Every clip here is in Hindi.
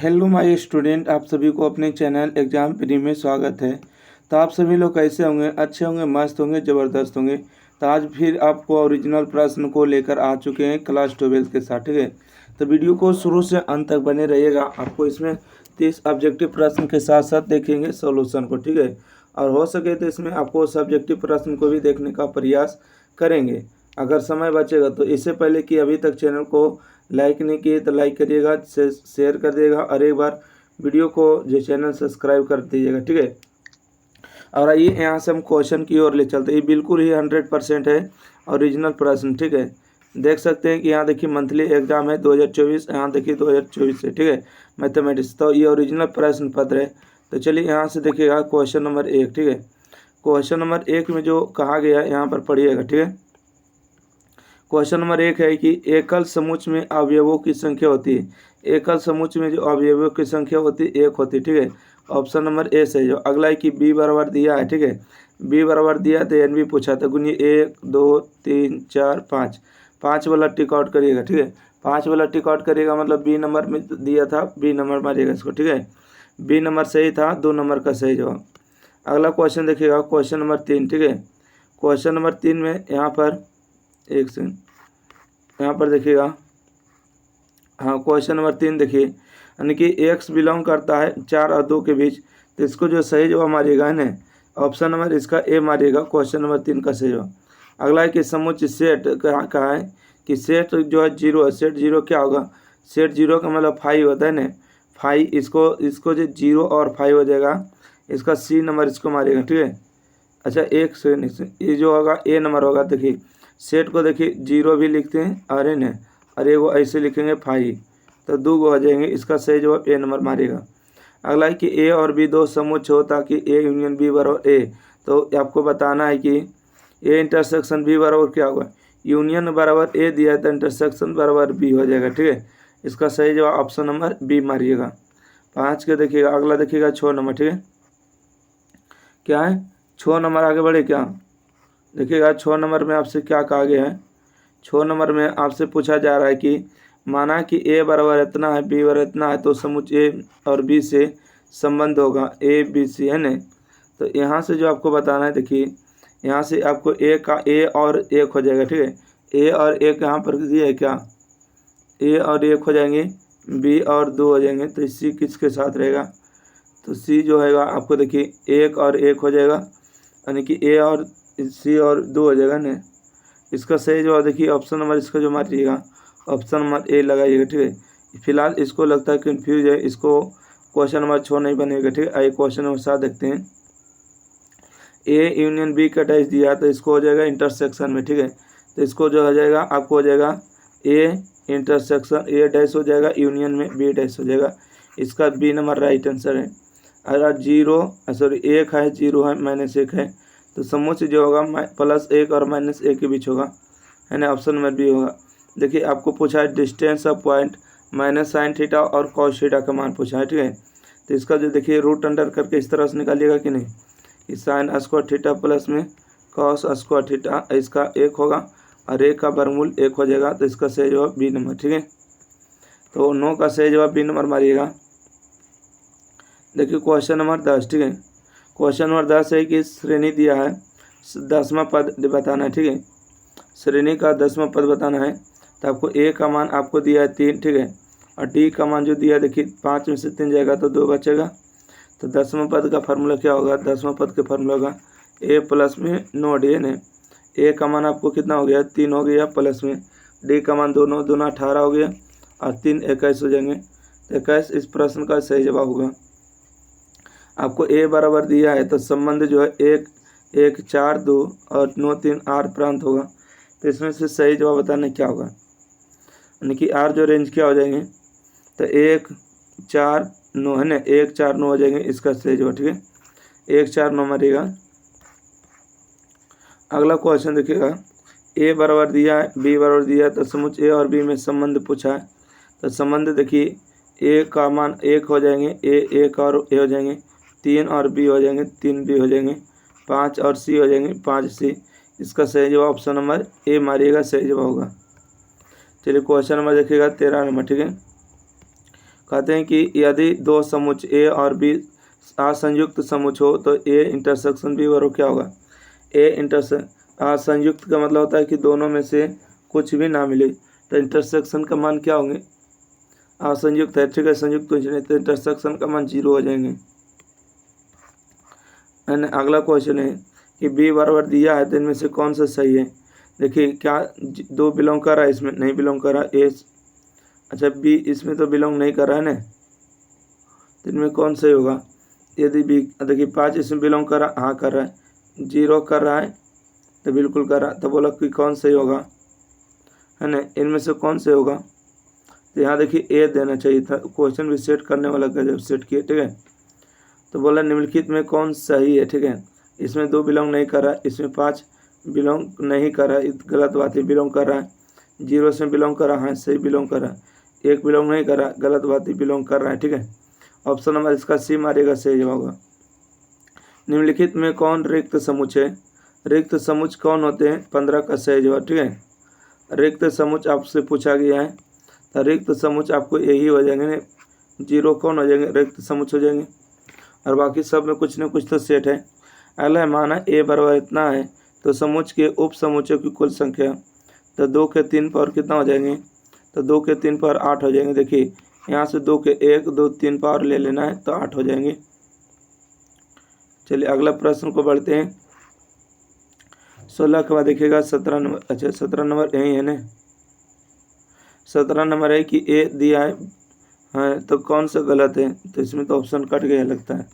हेलो माय स्टूडेंट, आप सभी को अपने चैनल एग्जाम प्री में स्वागत है। तो आप सभी लोग कैसे होंगे? अच्छे होंगे, मस्त होंगे, ज़बरदस्त होंगे। तो आज फिर आपको ओरिजिनल प्रश्न को लेकर आ चुके हैं क्लास 12 के साथ, ठीक है। तो वीडियो को शुरू से अंत तक बने रहिएगा। आपको इसमें 30 ऑब्जेक्टिव प्रश्न के साथ साथ देखेंगे सॉल्यूशन को, ठीक है। और हो सके तो इसमें आपको सब्जेक्टिव प्रश्न को भी देखने का प्रयास करेंगे अगर समय बचेगा तो। इससे पहले कि अभी तक चैनल को लाइक नहीं किए तो लाइक करिएगा, शेयर कर दिएगा और एक बार वीडियो को जो चैनल सब्सक्राइब कर दीजिएगा, ठीक है। और आइए यहाँ से हम क्वेश्चन की ओर ले चलते हैं। ये बिल्कुल ही 100% है ओरिजिनल प्रश्न, ठीक है। देख सकते हैं कि यहाँ देखिए मंथली एग्जाम है 2024, यहाँ देखिए 2024 से, ठीक है, मैथमेटिक्स। तो ये ओरिजिनल प्रश्न पत्र है। तो चलिए यहाँ से देखिएगा क्वेश्चन नंबर 1, ठीक है। क्वेश्चन नंबर 1 में जो कहा गया है यहाँ पर पढ़िएगा, ठीक है। क्वेश्चन नंबर 1 है कि एकल समुच्चय में अवयवों की संख्या होती है। एकल समुच्चय में जो अवयवों की संख्या होती है 1 होती है, ठीक है। ऑप्शन नंबर ए सही। जो अगला है कि बी बराबर दिया है, ठीक है। बी बराबर दिया तो एन भी पूछा था, गुनिए 1 2 3 4 5, 5 वाला टिक आउट करिएगा, ठीक है। 5 वाला टिक आउट करिएगा मतलब बी नंबर में दिया था, बी नंबर मारिएगा इसको, ठीक है। बी नंबर सही था, 2 नंबर का सही जवाब। अगला क्वेश्चन देखिएगा, क्वेश्चन नंबर 3, ठीक है। क्वेश्चन नंबर 3 में यहाँ पर एक सेकंड, यहाँ पर देखिएगा, हाँ क्वेश्चन नंबर 3 देखिए, यानी कि एक्स बिलोंग करता है 4 और 2 के बीच। तो इसको जो सही जवाब मारिएगा है ना, ऑप्शन नंबर इसका ए मारिएगा, क्वेश्चन नंबर 3 का सही जवाब। अगला है कि समुच्चय सेट कहा है कि सेट जो है 0 है। सेट 0 क्या होगा? सेट 0 का मतलब 5 होता है ना, 5। इसको जो 0 और 5 हो जाएगा, इसका सी नंबर इसको मारिएगा, ठीक है। अच्छा एक सेकंड, ये जो होगा ए नंबर होगा। देखिए सेट को देखिए 0 भी लिखते हैं और एन है, और एगो ऐसे लिखेंगे 5, तो 2 गो हो जाएंगे। इसका सही जवाब ए नंबर मारेगा। अगला है कि ए और बी दो समुच्चय हो ताकि ए यूनियन बी बराबर ए। तो आपको बताना है कि ए इंटरसेक्शन बी बराबर क्या होगा? यूनियन बराबर ए दिया है तो इंटरसेक्शन बराबर बी हो जाएगा, ठीक है। इसका सही जवाब ऑप्शन नंबर बी मारिएगा। 5 के देखिएगा, अगला देखिएगा 6 नंबर, ठीक है। क्या है? 6 नंबर आगे बढ़े क्या? देखिएगा 6 नंबर में आपसे क्या कहा गया है। 6 नंबर में आपसे पूछा जा रहा है कि माना कि ए बराबर इतना है, बी बराबर इतना है, तो समुच्चय ए और बी से संबंध होगा ए बी सी, है ना। तो यहाँ से जो आपको बताना है, देखिए यहाँ से आपको ए का ए और 1 हो जाएगा, ठीक है। ए और 1 यहाँ पर दिया है क्या? ए और 1 हो जाएंगे, बी और 2 हो जाएंगे। तो सी किसके साथ रहेगा? तो सी जो है आपको देखिए 1 और 1 हो जाएगा, यानी कि ए और सी और 2 हो जाएगा ना। इसका सही जवाब देखिए ऑप्शन नंबर इसका जो मारिएगा, ऑप्शन नंबर ए लगाइएगा, ठीक है। फिलहाल इसको लगता है कन्फ्यूज है, इसको क्वेश्चन नंबर 6 नहीं बनेगा, ठीक है। आइए क्वेश्चन नंबर 7 देखते हैं। ए यूनियन बी का डैश दिया तो इसको हो जाएगा इंटरसेक्शन में, ठीक है। तो इसको जो हो जाएगा आपको हो जाएगा ए इंटरसेक्शन ए डैश हो जाएगा, यूनियन में बी डैश हो जाएगा। इसका बी नंबर राइट आंसर है। अगर 0 सॉरी 1 है, 0 है, -1 है, तो समुच्चय जो होगा +1 और -1 के बीच होगा, है ना। ऑप्शन नंबर बी होगा। देखिए आपको पूछा है distance of point -sin theta और cos थीटा का मान पूछा है, ठीक है। तो इसका जो देखिए रूट अंडर करके इस तरह से निकालिएगा कि नहीं, कि sin स्क्वायर थीटा प्लस में cos स्क्वायर थीटा, इसका 1 होगा और 1 का वर्गमूल 1 हो जाएगा। तो इसका सही जवाब बी नंबर, ठीक है। तो 9 का सही जवाब बी नंबर मारिएगा। देखिए क्वेश्चन नंबर 10, ठीक है। क्वेश्चन नंबर 10 है कि श्रेणी दिया है, 10वां पद बताना है, ठीक है। श्रेणी का 10वां पद बताना है। तो आपको ए का मान आपको दिया है 3, ठीक है। और डी का मान जो दिया है देखिए 5 में से 3 जाएगा तो 2 बचेगा। तो 10वां पद का फार्मूला क्या होगा? 10वां पद का फार्मूला होगा ए प्लस में 9 डी, है। ए का मान आपको कितना हो गया? 3 हो गया, प्लस में डी का मान 2 9 दूना 18 हो गया, और 3 21 हो जाएंगे। तो 21 इस प्रश्न का सही जवाब होगा। आपको ए बराबर दिया है तो संबंध जो है 1 1 4 2 और 9 3 आर प्रांत होगा। तो इसमें से सही जवाब बताना क्या होगा, यानी कि आर जो रेंज क्या हो जाएंगे? तो 1 4 9, है ना, 1 4 9 हो जाएंगे। इसका सही जवाब, ठीक है, 1 4 9 मारिएगा। अगला क्वेश्चन देखिएगा, ए बराबर दिया है, बी बराबर दिया है, तो समुच्चय ए और बी में संबंध पूछा है। तो संबंध देखिए ए का मान 1 हो जाएंगे, ए 1 और ए हो जाएंगे, 3 और बी हो जाएंगे, 3 बी हो जाएंगे, 5 और सी हो जाएंगे, 5 सी। इसका सही जवाब ऑप्शन नंबर ए मारिएगा, सही जवाब होगा। चलिए क्वेश्चन नंबर देखिएगा 13 नंबर, ठीक है। कहते हैं कि यदि दो समुच्चय ए और बी असंयुक्त समुच्चय हो तो ए इंटरसेक्शन बी बराबर क्या होगा? ए असंयुक्त का मतलब होता है कि दोनों में से कुछ भी ना मिले, तो इंटरसेक्शन का मान क्या होंगे? असंयुक्त है, ठीक है, संयुक्त कुछ नहीं, तो इंटरसेक्शन का मान 0 हो जाएंगे। एंड अगला क्वेश्चन है कि बी बराबर दिया है तो इनमें से कौन सा सही है? देखिए क्या दो बिलोंग कर रहा है, इसमें नहीं बिलोंग कर रहा ए, अच्छा बी इसमें तो बिलोंग नहीं कर रहा है ना, तो इनमें कौन सही होगा? यदि बी, देखिए 5 इसमें बिलोंग कर रहा, हाँ कर रहा है, 0 कर रहा है तो बिल्कुल कर रहा, तो बोला कि कौन सही होगा, है ना, इनमें से कौन सही होगा? तो यहाँ देखिए ए देना चाहिए था, क्वेश्चन भी सेट करने वाला का जब सेट किए, ठीक है, तो बोला निम्नलिखित में कौन सही है, ठीक है, इसमें 2 बिलोंग नहीं कर रहा है, इसमें 5 बिलोंग नहीं कर रहा है, गलत बात है, बिलोंग कर रहा है, 0 से बिलोंग कर रहा है, सही बिलोंग कर रहा है, 1 बिलोंग नहीं कर रहा, गलत बात है, बिलोंग कर रहा है, ठीक है। ऑप्शन नंबर इसका सी मारेगा, सही जवाब होगा। निम्नलिखित में कौन रिक्त समुच्चय? रिक्त समुच्चय कौन होते हैं? 15 का सही जवाब, ठीक है। रिक्त समुच्चय आपसे पूछा गया है, तो रिक्त समुच्चय आपको यही हो जाएंगे, 0 कौन हो जाएंगे? रिक्त समुच्चय हो जाएंगे, और बाकी सब में कुछ न कुछ तो सेट है। अगला है माना ए बराबर इतना है तो समुच्चय के उप समुच्चयों की कुल संख्या, तो 2 के 3 पावर कितना हो जाएंगे? तो 2 के 3 पावर 8 हो जाएंगे। देखिए यहाँ से 2 के 1 2 3 पावर ले लेना है तो 8 हो जाएंगे। चलिए अगला प्रश्न को बढ़ते हैं। 16 के बाद देखिएगा 17 नंबर, अच्छा 17 नंबर यही है ना, 17 नंबर है कि ए दिया है, हाँ तो कौन सा गलत है? तो इसमें तो ऑप्शन कट गया लगता है।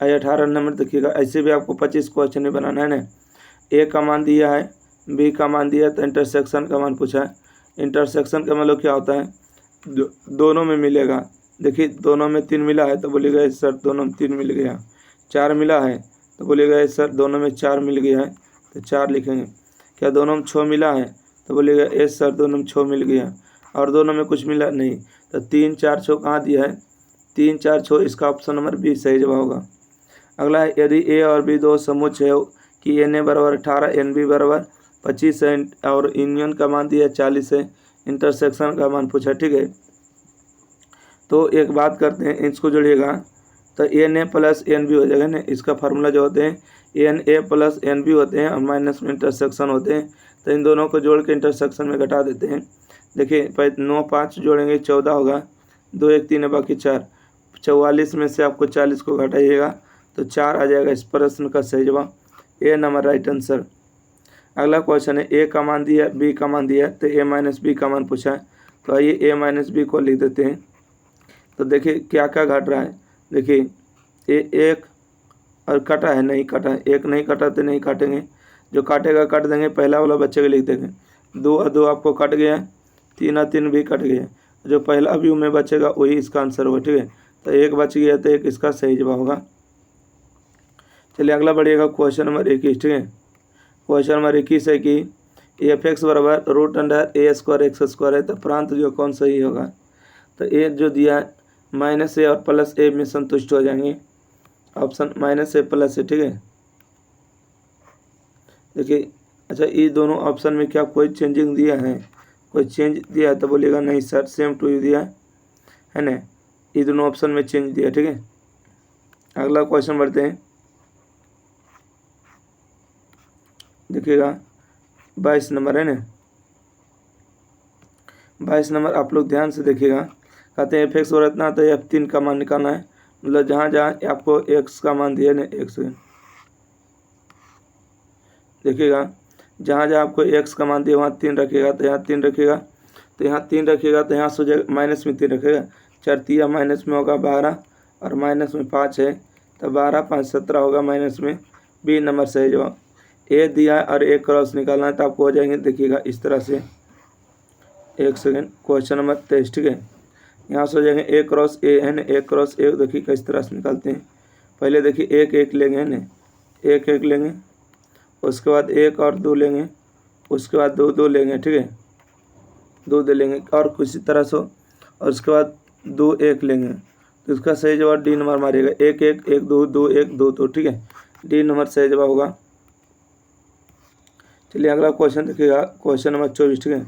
18 नंबर देखिएगा, ऐसे भी आपको 25 क्वेश्चन ही बनाना है ना। ए का मान दिया है, बी का मान दिया है, तो इंटरसेक्शन का मान पूछा है। इंटरसेक्शन का मतलब क्या होता है? दोनों में मिलेगा। देखिए दोनों में 3 मिला है तो बोलिएगा सर दोनों में 3 मिल गया। 4 मिला है तो बोलिएगा सर दोनों में 4 मिल गया है, तो 4 लिखेंगे। क्या दोनों में 6 मिला है तो बोलिएगा एस सर दोनों में 6 मिल गया, और दोनों में कुछ मिला नहीं, तो 3 4 6 कहाँ दिया है? 3 4 6, इसका ऑप्शन नंबर बी सही जवाब होगा। अगला है यदि ए और बी दो समुच्चय है कि एन ए बराबर 18 एन बी बराबर 25 है और यूनियन का मान दिया 40 है, इंटरसेक्शन का मान पूछा, ठीक है। तो एक बात करते हैं, इसको जोड़िएगा तो N A plus N B हो जाएगा ना। इसका फार्मूला जो होते हैं N A plus N B होते हैं और माइनस में इंटरसेक्शन होते हैं, तो इन दोनों को जोड़ के इंटरसेक्शन में घटा देते हैं। देखिए 9 5 जोड़ेंगे 14 होगा, 2 1 3 है बाकी 4, 44 में से आपको 40 को घटाइएगा तो 4 आ जाएगा। इस प्रश्न का सही जवाब ए नंबर राइट आंसर। अगला क्वेश्चन है ए का मान दिया बी का मान दिया, तो ए माइनस बी का मान पूछा है, तो आइए ए माइनस बी को लिख देते हैं। तो देखिए क्या क्या घट रहा है, देखिए एक और कटा है, नहीं कटा है, एक नहीं कटा तो नहीं काटेंगे, जो काटेगा काट देंगे, पहला वाला बच्चे को लिख देंगे। 2 और 2 आपको कट गया, 3 और 3 भी कट गया, जो पहला व्यू में बचेगा वही इसका आंसर होगा, ठीक है। तो एक बच गया तो एक इसका सही जवाब होगा। चलिए अगला बढ़िएगा क्वेश्चन नंबर 21, ठीक है। क्वेश्चन नंबर 21 है कि एफ एक्स बराबर रूट अंडर ए स्क्वायर एक्स स्क्वायर है, तो प्रांत जो कौन सही होगा? तो ए जो दिया है माइनस ए और प्लस ए में संतुष्ट हो जाएंगे, ऑप्शन माइनस ए प्लस ए, ठीक है। देखिए अच्छा ये दोनों ऑप्शन में क्या कोई चेंजिंग दिया है? कोई चेंज दिया है तो बोलिएगा नहीं सर सेम टू यू दिया है ना, ये दोनों ऑप्शन में चेंज दिया, ठीक है। अगला क्वेश्चन बढ़ते हैं, देखिएगा 22 नंबर है ना, 22 नंबर आप लोग ध्यान से देखिएगा। कहते हैं एफ एक्स और इतना, तो F3 का मान निकालना है, मतलब जहाँ जहाँ आपको एक्स का मान दिया ना, एक सेकेंड देखिएगा, जहाँ जहाँ आपको एक्स का मान दिया वहाँ 3 रखिएगा, तो यहाँ 3 रखिएगा, तो यहाँ 3 रखिएगा, तो यहाँ से जाएगा माइनस में 3 रखेगा, 4 3 माइनस में होगा 12 और माइनस में 5 है, तो 12 5 17 होगा, माइनस में बी नंबर सही जवाब। ए दिया है और एक क्रॉस निकालना है, तो आपको हो जाएंगे देखिएगा इस तरह से। एक सेकेंड क्वेश्चन नंबर 23, ठीक है। यहाँ से हो जाएंगे ए क्रॉस ए है ना, ए क्रॉस ए, देखिए किस तरह से निकालते हैं। पहले देखिए एक एक लेंगे है ना, एक एक लेंगे, उसके बाद 1 और 2 लेंगे, उसके बाद 2 2 लेंगे, ठीक है, 2 2 लेंगे और किसी तरह से, और उसके बाद 2 1 लेंगे, तो इसका सही जवाब डी नंबर मारिएगा, 1 1 1 2 2 1 2 2, ठीक है, डी नंबर सही जवाब होगा। चलिए अगला क्वेश्चन देखिएगा, क्वेश्चन नंबर 24, ठीक है।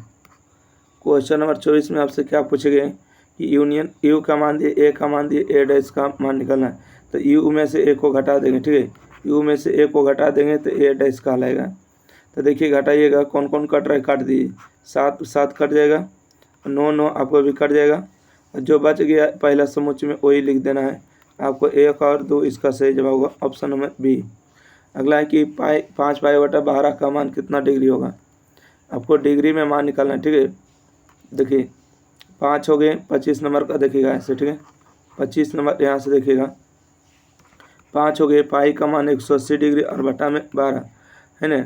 क्वेश्चन नंबर 24 में आपसे क्या पूछे गए कि यूनियन यू का मान दिए, ए का मान दिए, ए डैश का मान निकालना है। तो यू में से ए को घटा देंगे, ठीक है, यू में से ए को घटा देंगे तो ए डैश कहलाएगा। तो देखिए घटाइएगा, कौन कौन कट रहा है काट दीजिए, 7 7 कट जाएगा, 9 9 आपको भी कट जाएगा। जो बच गया पहला समुच्चय में वही लिख देना है आपको, 1 और 2 इसका सही जवाब होगा ऑप्शन नंबर बी। अगला है कि 5π/12 का मान कितना डिग्री होगा, आपको डिग्री में मान निकालना है, ठीक है। देखिए 5 हो गए, 25 नंबर का देखिएगा ऐसे, ठीक है, 25 नंबर यहाँ से देखिएगा, 5 हो गए, पाई का मान 180 डिग्री और बटा में 12 है ना,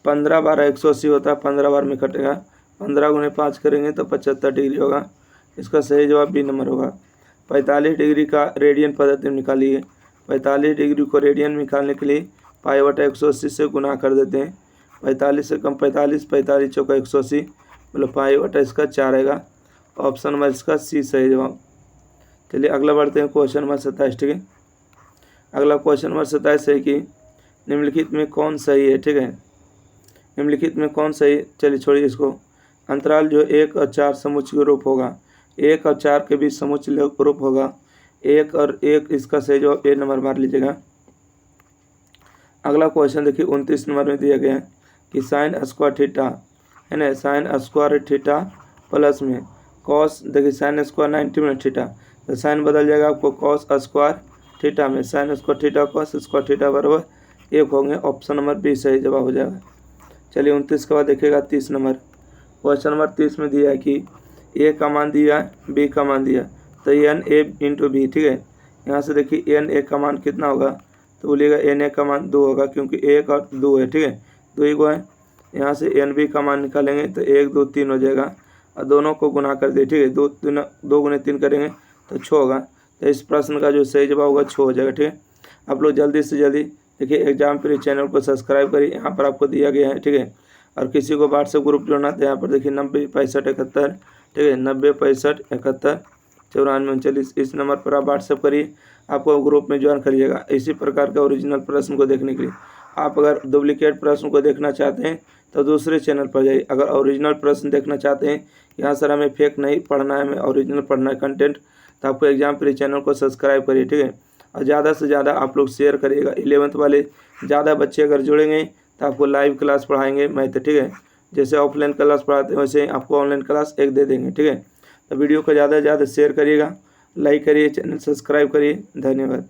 15 12 180 होता है, 15 बार में कटेगा, 15 गुने 5 करेंगे तो 75 डिग्री होगा। इसका सही जवाब बी नंबर होगा। 45 डिग्री का रेडियन पद्धति निकालिए। 45 डिग्री को रेडियन निकालने के लिए π/180 से गुना कर देते हैं। 45 से कम 45, 45 चौका 180, मतलब π/, इसका 4 आएगा। ऑप्शन नंबर इसका सी सही जवाब। चलिए अगला बढ़ते हैं क्वेश्चन नंबर 27, ठीक है। अगला क्वेश्चन नंबर 27 है कि निम्नलिखित में कौन सही है, ठीक है, निम्नलिखित में कौन सही, चलिए छोड़िए इसको। अंतराल जो 1 और 4 समुच्चय के रूप होगा, 1 और 4 के बीच समुच्चय रूप होगा 1 और 1, इसका सही जवाब ए नंबर मार लीजिएगा। अगला क्वेश्चन देखिए 29 नंबर में दिया गया है कि साइन स्क्वायर थीटा है ना, साइन स्क्वायर थीटा प्लस में कॉस, देखिए साइन स्क्वायर 90 में थीटा, तो साइन बदल जाएगा आपको कॉस स्क्वायर थीटा में, sine square theta cos square theta बराबर 1 होंगे। ऑप्शन नंबर बी सही जवाब हो जाएगा। चलिए 29 के बाद देखिएगा 30 नंबर। क्वेश्चन नंबर 30 में दिया है कि ए का मान दिया, बी का मान दिया, तो एन ए इंटू बी, ठीक है। यहाँ से देखिए एन ए का मान कितना होगा, तो बोलिएगा एन ए का मान 2 होगा, क्योंकि 1 और 2 है, ठीक है, 2 ही को है। यहाँ से एन बी का मान निकालेंगे तो 1 2 3 हो जाएगा, और दोनों को गुना कर दिए, ठीक है, 2 गुने 3 करेंगे तो 6 होगा। तो इस प्रश्न का जो सही जवाब होगा 6 हो जाएगा, ठीक है। आप लोग जल्दी से जल्दी देखिए एग्जाम प्री चैनल को सब्सक्राइब करिए, यहाँ पर आपको दिया गया है, ठीक है। और किसी को व्हाट्सएप ग्रुप जोड़ना तो यहाँ पर देखिए 90 65 71, ठीक है, 90 65 71 94 39, इस नंबर पर आप व्हाट्सएप करिए, आपको ग्रुप में ज्वाइन करिएगा। इसी प्रकार के ओरिजिनल प्रश्न को देखने के लिए आप अगर डुप्लीकेट प्रश्न को देखना चाहते हैं तो दूसरे चैनल पर जाइए। अगर ओरिजिनल प्रश्न देखना चाहते हैं, यहाँ सर हमें फेक नहीं पढ़ना है, हमें ओरिजिनल पढ़ना है कंटेंट, तो आपको एग्जाम प्री चैनल को सब्सक्राइब करिए, ठीक है। और ज़्यादा से ज़्यादा आप लोग शेयर करिएगा। 11th वाले ज़्यादा बच्चे अगर जुड़ेंगे तो आपको लाइव क्लास पढ़ाएंगे मैथ, ठीक है। जैसे ऑफलाइन क्लास पढ़ाते हैं वैसे आपको ऑनलाइन क्लास एक दे देंगे, ठीक है। तो वीडियो को ज़्यादा से ज़्यादा शेयर करिएगा, लाइक करिए, चैनल सब्सक्राइब करिए। धन्यवाद।